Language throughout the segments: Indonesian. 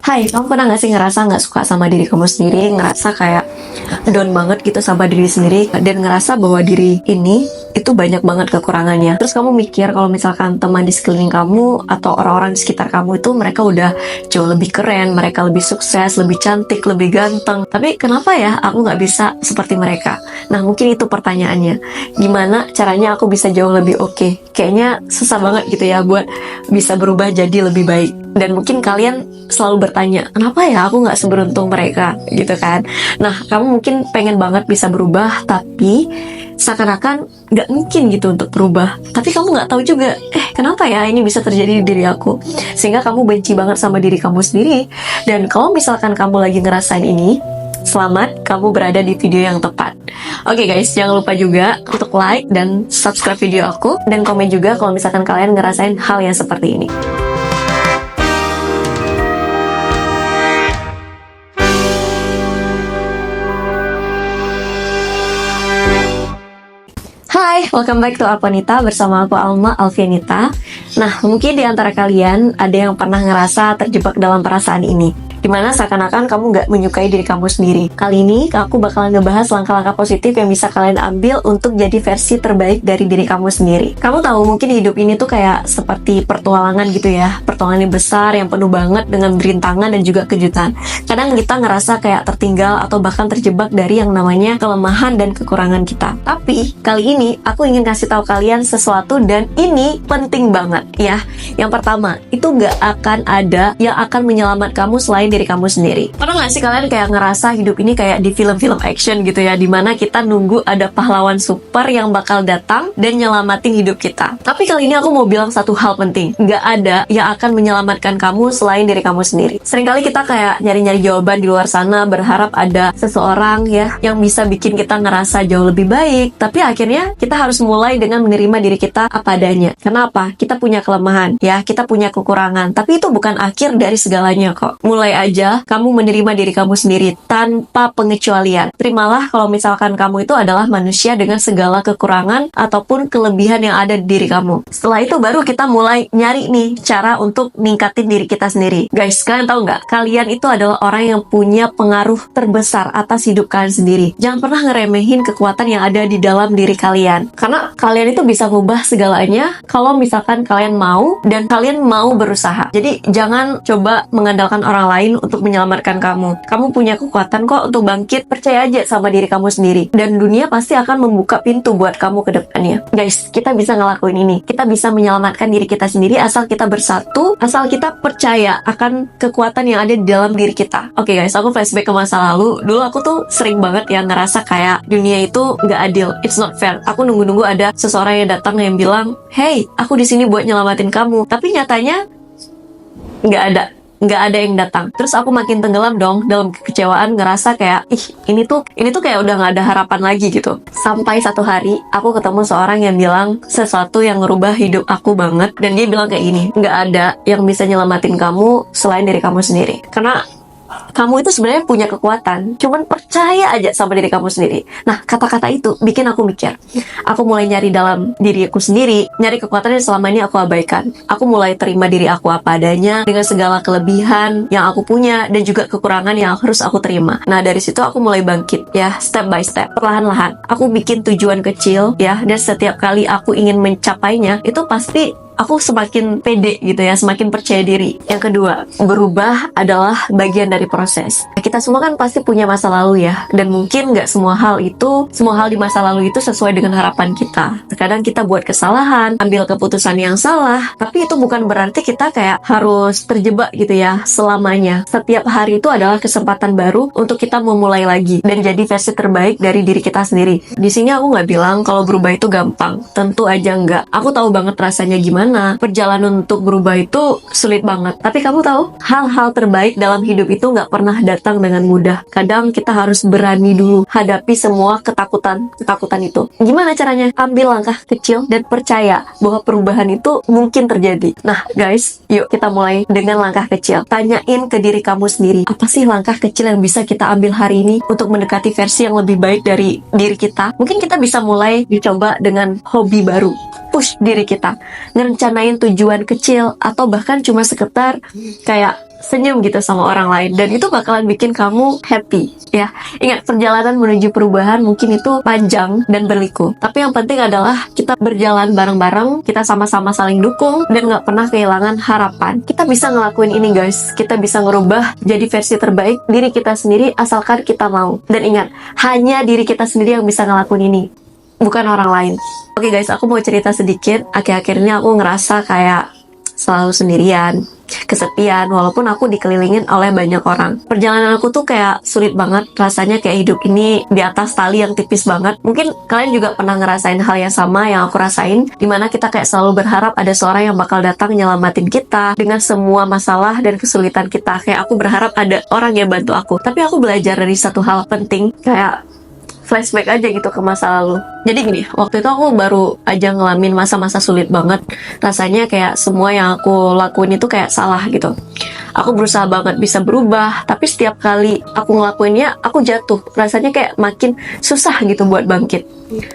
Hai, kamu pernah gak sih ngerasa gak suka sama diri kamu sendiri? Ngerasa kayak down banget gitu sama diri sendiri, dan ngerasa bahwa diri ini itu banyak banget kekurangannya. Terus kamu mikir kalau misalkan teman di sekeliling kamu atau orang-orang di sekitar kamu itu mereka udah jauh lebih keren, mereka lebih sukses, lebih cantik, lebih ganteng. Tapi kenapa ya aku gak bisa seperti mereka? Nah, mungkin itu pertanyaannya. Gimana caranya aku bisa jauh lebih oke? Kayaknya susah banget gitu ya buat bisa berubah jadi lebih baik. Dan mungkin kalian selalu bertanya, kenapa ya aku gak seberuntung mereka gitu kan? Nah, kamu mungkin pengen banget bisa berubah, tapi seakan-akan gak mungkin gitu untuk berubah. Tapi kamu gak tahu juga, kenapa ya ini bisa terjadi di diri aku? Sehingga kamu benci banget sama diri kamu sendiri. Dan kalau misalkan kamu lagi ngerasain ini, selamat, kamu berada di video yang tepat. Oke guys, jangan lupa juga untuk like dan subscribe video aku, dan komen juga kalau misalkan kalian ngerasain hal yang seperti ini. Hai, welcome back to Alvanita bersama aku Alma Alfianita. Nah, mungkin di antara kalian ada yang pernah ngerasa terjebak dalam perasaan ini, dimana seakan-akan kamu gak menyukai diri kamu sendiri. Kali ini aku bakalan ngebahas langkah-langkah positif yang bisa kalian ambil untuk jadi versi terbaik dari diri kamu sendiri. Kamu tahu mungkin hidup ini tuh kayak seperti pertualangan gitu ya, pertualangan yang besar yang penuh banget dengan rintangan dan juga kejutan. Kadang kita ngerasa kayak tertinggal atau bahkan terjebak dari yang namanya kelemahan dan kekurangan kita. Tapi kali ini aku ingin kasih tahu kalian sesuatu, dan ini penting banget ya. Yang pertama, itu gak akan ada yang akan menyelamatkan kamu selain diri kamu sendiri. Pernah gak sih kalian kayak ngerasa hidup ini kayak di film-film action gitu ya, dimana kita nunggu ada pahlawan super yang bakal datang dan nyelamatin hidup kita. Tapi kali ini aku mau bilang satu hal penting, gak ada yang akan menyelamatkan kamu selain diri kamu sendiri. Seringkali kita kayak nyari-nyari jawaban di luar sana, berharap ada seseorang ya yang bisa bikin kita ngerasa jauh lebih baik. Tapi akhirnya kita harus mulai dengan menerima diri kita apa adanya. Kenapa? Kita punya kelemahan ya, kita punya kekurangan, tapi itu bukan akhir dari segalanya kok. Mulai aja kamu menerima diri kamu sendiri tanpa pengecualian. Terimalah kalau misalkan kamu itu adalah manusia dengan segala kekurangan ataupun kelebihan yang ada di diri kamu. Setelah itu baru kita mulai nyari nih cara untuk ningkatin diri kita sendiri. Guys, kalian tahu nggak? Kalian itu adalah orang yang punya pengaruh terbesar atas hidup kalian sendiri. Jangan pernah ngeremehin kekuatan yang ada di dalam diri kalian. Karena kalian itu bisa ngubah segalanya kalau misalkan kalian mau dan kalian mau berusaha. Jadi jangan coba mengandalkan orang lain untuk menyelamatkan kamu. Kamu punya kekuatan kok untuk bangkit. Percaya aja sama diri kamu sendiri, dan dunia pasti akan membuka pintu buat kamu ke depannya. Guys, kita bisa ngelakuin ini. Kita bisa menyelamatkan diri kita sendiri asal kita bersatu, asal kita percaya akan kekuatan yang ada di dalam diri kita. Oke guys, aku flashback ke masa lalu. Dulu aku tuh sering banget ya ngerasa kayak dunia itu gak adil, it's not fair. Aku nunggu-nunggu ada seseorang yang datang yang bilang, "Hey, aku di sini buat nyelamatin kamu." Tapi nyatanya nggak ada yang datang. Terus aku makin tenggelam dong dalam kekecewaan, ngerasa kayak ini tuh kayak udah nggak ada harapan lagi gitu. Sampai satu hari aku ketemu seorang yang bilang sesuatu yang ngerubah hidup aku banget, dan dia bilang kayak gini, nggak ada yang bisa nyelamatin kamu selain diri kamu sendiri. Karena kamu itu sebenarnya punya kekuatan, cuman percaya aja sama diri kamu sendiri. Nah, kata-kata itu bikin aku mikir. Aku mulai nyari dalam diriku sendiri, nyari kekuatan yang selama ini aku abaikan. Aku mulai terima diri aku apa adanya, dengan segala kelebihan yang aku punya dan juga kekurangan yang harus aku terima. Nah, dari situ aku mulai bangkit ya, step by step, perlahan-lahan. Aku bikin tujuan kecil ya, dan setiap kali aku ingin mencapainya, itu pasti aku semakin pede gitu ya, semakin percaya diri. Yang kedua, berubah adalah bagian dari proses. Kita semua kan pasti punya masa lalu ya, dan mungkin nggak semua hal di masa lalu itu sesuai dengan harapan kita. Terkadang kita buat kesalahan, ambil keputusan yang salah, tapi itu bukan berarti kita kayak harus terjebak gitu ya selamanya. Setiap hari itu adalah kesempatan baru untuk kita memulai lagi dan jadi versi terbaik dari diri kita sendiri. Di sini aku nggak bilang kalau berubah itu gampang, tentu aja nggak. Aku tahu banget rasanya gimana. Perjalanan untuk berubah itu sulit banget. Tapi kamu tahu, hal-hal terbaik dalam hidup itu nggak pernah datang dengan mudah. Kadang kita harus berani dulu hadapi semua ketakutan itu. Gimana caranya? Ambil langkah kecil dan percaya bahwa perubahan itu mungkin terjadi. Nah guys, yuk kita mulai dengan langkah kecil. Tanyain ke diri kamu sendiri, apa sih langkah kecil yang bisa kita ambil hari ini untuk mendekati versi yang lebih baik dari diri kita? Mungkin kita bisa mulai dicoba dengan hobi baru. nge-push diri kita, ngerencanain tujuan kecil, atau bahkan cuma sekedar kayak senyum gitu sama orang lain, dan itu bakalan bikin kamu happy ya. Ingat, perjalanan menuju perubahan mungkin itu panjang dan berliku, tapi yang penting adalah kita berjalan bareng-bareng, kita sama-sama saling dukung, dan gak pernah kehilangan harapan. Kita bisa ngelakuin ini guys, kita bisa ngerubah jadi versi terbaik diri kita sendiri asalkan kita mau. Dan ingat, hanya diri kita sendiri yang bisa ngelakuin ini, bukan orang lain. Oke guys, aku mau cerita sedikit. Akhir-akhir ini aku ngerasa kayak selalu sendirian, kesepian, walaupun aku dikelilingin oleh banyak orang. Perjalanan aku tuh kayak sulit banget, rasanya kayak hidup ini di atas tali yang tipis banget. Mungkin kalian juga pernah ngerasain hal yang sama yang aku rasain, dimana kita kayak selalu berharap ada seorang yang bakal datang nyelamatin kita dengan semua masalah dan kesulitan kita. Kayak aku berharap ada orang yang bantu aku. Tapi aku belajar dari satu hal penting, kayak flashback aja gitu ke masa lalu. Jadi gini, waktu itu aku baru aja ngalamin masa-masa sulit banget. Rasanya kayak semua yang aku lakuin itu kayak salah gitu. Aku berusaha banget bisa berubah, tapi setiap kali aku ngelakuinnya, aku jatuh. Rasanya kayak makin susah gitu buat bangkit.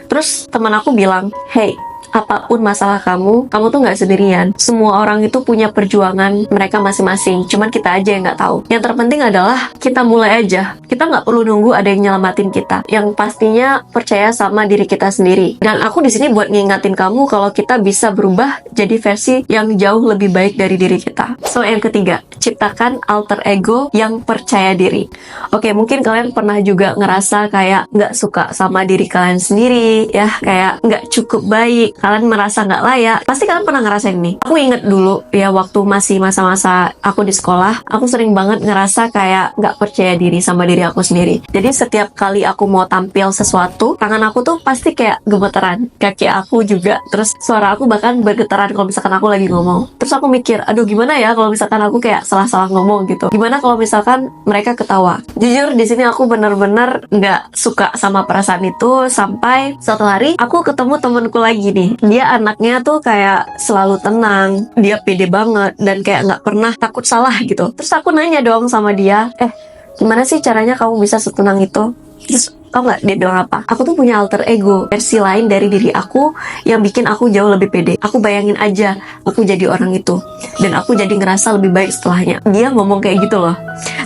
Terus teman aku bilang, "Hey, apapun masalah kamu tuh nggak sendirian. Semua orang itu punya perjuangan mereka masing-masing. Cuman kita aja yang nggak tahu. Yang terpenting adalah kita mulai aja. Kita nggak perlu nunggu ada yang nyelamatin kita. Yang pastinya percaya sama diri kita sendiri. Dan aku di sini buat ngingatin kamu kalau kita bisa berubah jadi versi yang jauh lebih baik dari diri kita." So, yang ketiga, ciptakan alter ego yang percaya diri. Oke, mungkin kalian pernah juga ngerasa kayak nggak suka sama diri kalian sendiri, ya, kayak nggak cukup baik. Kalian merasa nggak layak. Pasti kalian pernah ngerasain nih. Aku inget dulu ya, waktu masih masa-masa aku di sekolah, aku sering banget ngerasa kayak nggak percaya diri sama diri aku sendiri. Jadi setiap kali aku mau tampil sesuatu, tangan aku tuh pasti kayak gemeteran, kaki aku juga, terus suara aku bahkan bergetaran kalau misalkan aku lagi ngomong. Terus aku mikir, aduh gimana ya kalau misalkan aku kayak salah-salah ngomong gitu. Gimana kalau misalkan mereka ketawa? Jujur di sini aku bener-bener nggak suka sama perasaan itu, sampai suatu hari aku ketemu temenku lagi nih. Dia anaknya tuh kayak selalu tenang, dia pede banget, dan kayak nggak pernah takut salah gitu. Terus aku nanya dong sama dia, gimana sih caranya kamu bisa setenang itu? Terus tau nggak dia bilang apa? Aku tuh punya alter ego, versi lain dari diri aku yang bikin aku jauh lebih pede. Aku bayangin aja aku jadi orang itu, dan aku jadi ngerasa lebih baik setelahnya. Dia ngomong kayak gitu loh.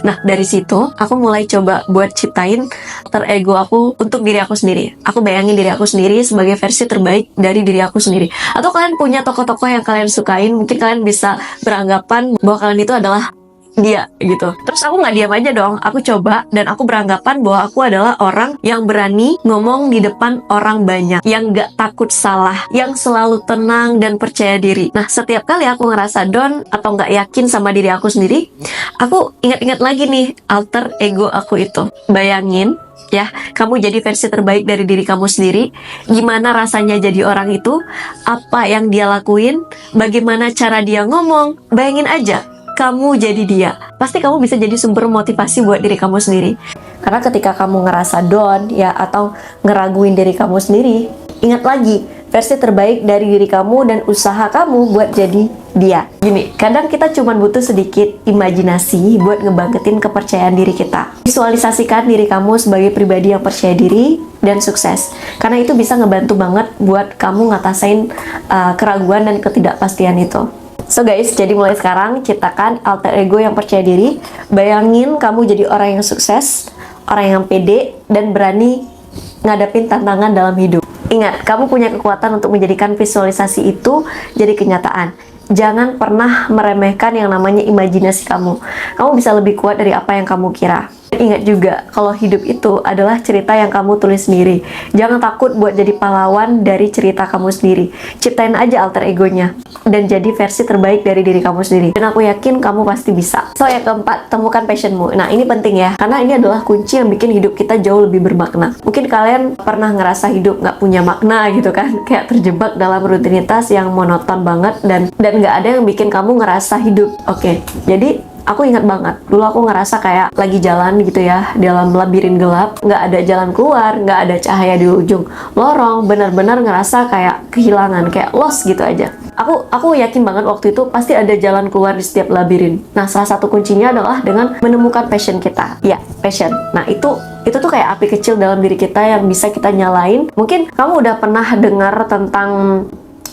Nah, dari situ aku mulai coba buat ciptain alter ego aku untuk diri aku sendiri. Aku bayangin diri aku sendiri sebagai versi terbaik dari diri aku sendiri. Atau kalian punya tokoh-tokoh yang kalian sukain, mungkin kalian bisa beranggapan bahwa kalian itu adalah dia gitu. Terus aku nggak diam aja dong, aku coba, dan aku beranggapan bahwa aku adalah orang yang berani ngomong di depan orang banyak, yang nggak takut salah, yang selalu tenang dan percaya diri. Nah, setiap kali aku ngerasa down atau nggak yakin sama diri aku sendiri, aku ingat-ingat lagi nih alter ego aku itu. Bayangin ya, kamu jadi versi terbaik dari diri kamu sendiri. Gimana rasanya jadi orang itu? Apa yang dia lakuin? Bagaimana cara dia ngomong? Bayangin aja kamu jadi dia. Pasti kamu bisa jadi sumber motivasi buat diri kamu sendiri. Karena ketika kamu ngerasa down ya, atau ngeraguin diri kamu sendiri, ingat lagi versi terbaik dari diri kamu dan usaha kamu buat jadi dia. Gini, kadang kita cuma butuh sedikit imajinasi buat ngebangkitin kepercayaan diri kita. Visualisasikan diri kamu sebagai pribadi yang percaya diri dan sukses. Karena itu bisa ngebantu banget buat kamu ngatasin keraguan dan ketidakpastian itu. So guys, jadi mulai sekarang ciptakan alter ego yang percaya diri. Bayangin kamu jadi orang yang sukses, orang yang pede, dan berani ngadepin tantangan dalam hidup. Ingat, kamu punya kekuatan untuk menjadikan visualisasi itu jadi kenyataan. Jangan pernah meremehkan yang namanya imajinasi kamu. Kamu bisa lebih kuat dari apa yang kamu kira. Ingat juga, kalau hidup itu adalah cerita yang kamu tulis sendiri. Jangan takut buat jadi pahlawan dari cerita kamu sendiri. Ciptain aja alter egonya, dan jadi versi terbaik dari diri kamu sendiri. Dan aku yakin kamu pasti bisa. So, yang keempat, temukan passionmu. Nah, ini penting ya, karena ini adalah kunci yang bikin hidup kita jauh lebih bermakna. Mungkin kalian pernah ngerasa hidup nggak punya makna gitu kan, kayak terjebak dalam rutinitas yang monoton banget, dan nggak ada yang bikin kamu ngerasa hidup. Oke, jadi aku ingat banget, dulu aku ngerasa kayak lagi jalan gitu ya, dalam labirin gelap, nggak ada jalan keluar, nggak ada cahaya di ujung lorong, benar-benar ngerasa kayak kehilangan, kayak lost gitu aja. Aku yakin banget waktu itu pasti ada jalan keluar di setiap labirin. Nah, salah satu kuncinya adalah dengan menemukan passion kita. Ya, passion. Nah, itu tuh kayak api kecil dalam diri kita yang bisa kita nyalain. Mungkin kamu udah pernah dengar tentang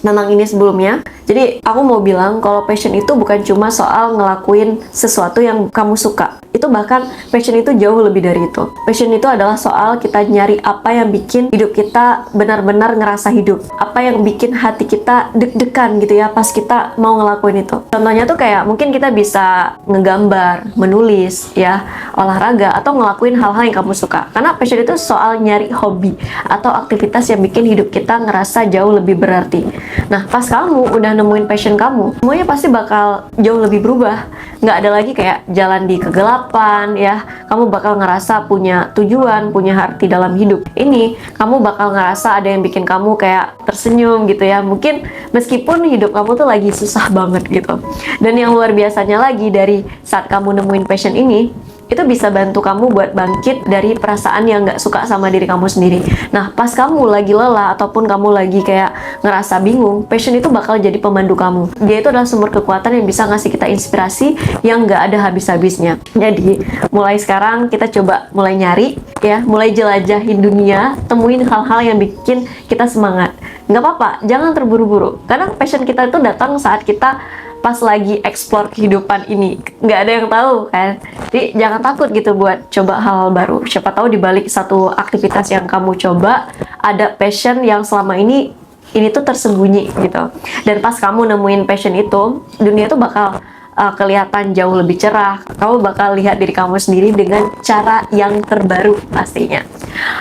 tentang ini sebelumnya. Jadi aku mau bilang kalau passion itu bukan cuma soal ngelakuin sesuatu yang kamu suka. Itu bahkan passion itu jauh lebih dari itu. Passion itu adalah soal kita nyari apa yang bikin hidup kita benar-benar ngerasa hidup. Apa yang bikin hati kita deg-degan gitu ya pas kita mau ngelakuin itu. Contohnya tuh kayak mungkin kita bisa ngegambar, menulis ya, olahraga, atau ngelakuin hal-hal yang kamu suka. Karena passion itu soal nyari hobi atau aktivitas yang bikin hidup kita ngerasa jauh lebih berarti. Nah, pas kamu udah nemuin passion kamu, semuanya pasti bakal jauh lebih berubah. Nggak ada lagi kayak jalan di kegelapan ya. Kamu bakal ngerasa punya tujuan, punya arti dalam hidup. Ini kamu bakal ngerasa ada yang bikin kamu kayak tersenyum gitu ya. Mungkin meskipun hidup kamu tuh lagi susah banget gitu. Dan yang luar biasanya lagi, dari saat kamu nemuin passion ini, itu bisa bantu kamu buat bangkit dari perasaan yang nggak suka sama diri kamu sendiri. Nah, pas kamu lagi lelah ataupun kamu lagi kayak ngerasa bingung, passion itu bakal jadi pemandu kamu. Dia itu adalah sumber kekuatan yang bisa ngasih kita inspirasi yang nggak ada habis-habisnya. Jadi, mulai sekarang kita coba mulai nyari, ya, mulai jelajahin dunia, temuin hal-hal yang bikin kita semangat. Nggak apa-apa, jangan terburu-buru. Karena passion kita itu datang saat kita pas lagi explore kehidupan ini. Nggak ada yang tahu kan. Jadi jangan takut gitu buat coba hal-hal baru. Siapa tahu di balik satu aktivitas yang kamu coba ada passion yang selama ini tuh tersembunyi gitu. Dan pas kamu nemuin passion itu, dunia tuh bakal kelihatan jauh lebih cerah. Kamu bakal lihat diri kamu sendiri dengan cara yang terbaru pastinya.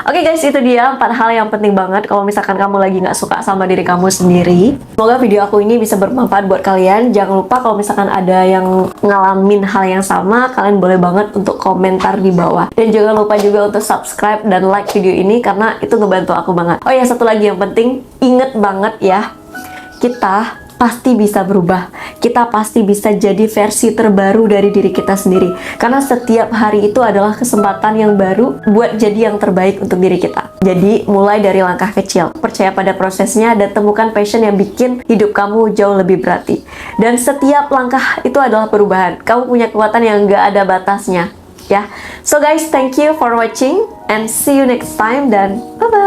Oke guys, itu dia 4 hal yang penting banget kalau misalkan kamu lagi nggak suka sama diri kamu sendiri. Semoga video aku ini bisa bermanfaat buat kalian. Jangan lupa kalau misalkan ada yang ngalamin hal yang sama, kalian boleh banget untuk komentar di bawah. Dan jangan lupa juga untuk subscribe dan like video ini karena itu ngebantu aku banget. Oh ya, satu lagi yang penting, inget banget ya, kita pasti bisa berubah. Kita pasti bisa jadi versi terbaru dari diri kita sendiri. Karena setiap hari itu adalah kesempatan yang baru buat jadi yang terbaik untuk diri kita. Jadi, mulai dari langkah kecil. Percaya pada prosesnya dan temukan passion yang bikin hidup kamu jauh lebih berarti. Dan setiap langkah itu adalah perubahan. Kamu punya kekuatan yang gak ada batasnya. Ya. So guys, thank you for watching and see you next time dan bye-bye.